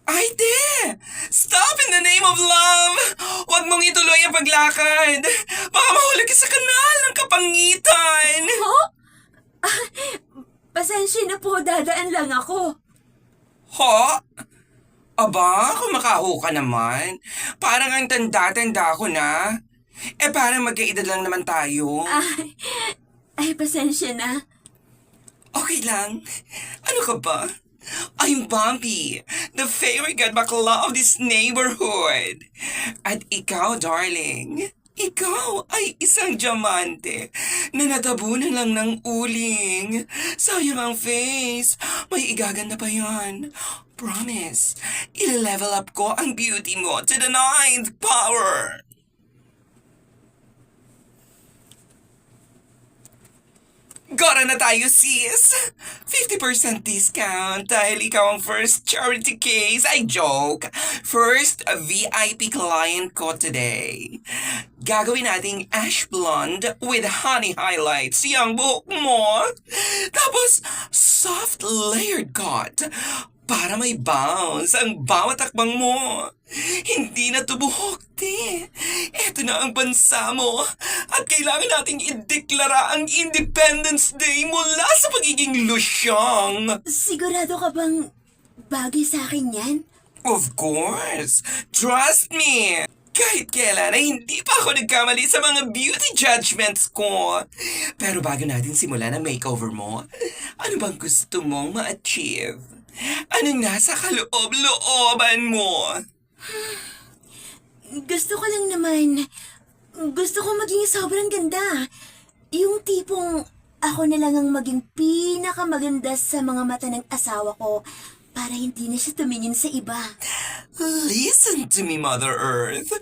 Ay, de! Stop in the name of love! Huwag mong ituloy ang paglakad! Baka mahulog ka sa kanal ng kapangitan! Ho? Pasensya na po, dadaan lang ako. Ho? Aba, kumakaho ka naman. Parang ang tanda-tanda ko na. Parang magkaedad lang naman tayo. Ay, pasensya na. Okay lang. Ano ka ba? I'm Bumpy, the fairy godbakla of this neighborhood. At ikaw, darling, ikaw ay isang diamante na natabunan lang ng uling. Sayang ang face. May igaganda pa yan. Promise, i-level up ko ang beauty mo to the ninth power. Gora na tayo, sis! 50% discount dahil ikaw ang first charity case. Ay, joke! First VIP client ko today. Gagawin nating ash blonde with honey highlights yung buhok mo. Tapos, soft layered cut para may bounce ang bawat takbang mo. Hindi na to buhok, te. Eto na ang bansa mo. At kailangan nating ideklara ang Independence Day mula sa pagiging lusyang. Sigurado ka bang bagay sa akin yan? Of course. Trust me. Kahit kailan ay hindi pa ako nagkamali sa mga beauty judgments ko. Pero bago natin simulan ang makeover mo, ano bang gusto mong ma-achieve? Anong nasa kaloob-looban mo? Gusto ko lang naman. Gusto ko maging sobrang ganda. Yung tipong ako na lang ang maging pinakamaganda sa mga mata ng asawa ko para hindi na siya tumingin sa iba. Listen to me, Mother Earth.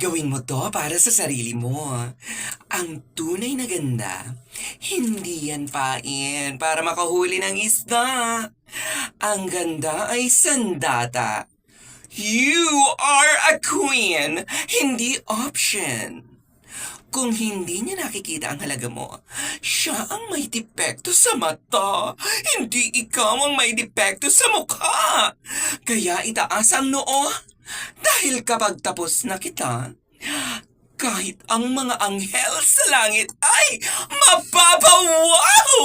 Gawin mo to para sa sarili mo. Ang tunay na ganda, hindi yan pain para makahuli ng isda. Ang ganda ay sandata. You are a queen, hindi option. Kung hindi niya nakikita ang halaga mo, siya ang may depekto sa mata. Hindi ikaw ang may depekto sa mukha. Kaya itaas ang noo. Dahil kapag tapos na kita, kahit ang mga anghel sa langit ay mapapawaw!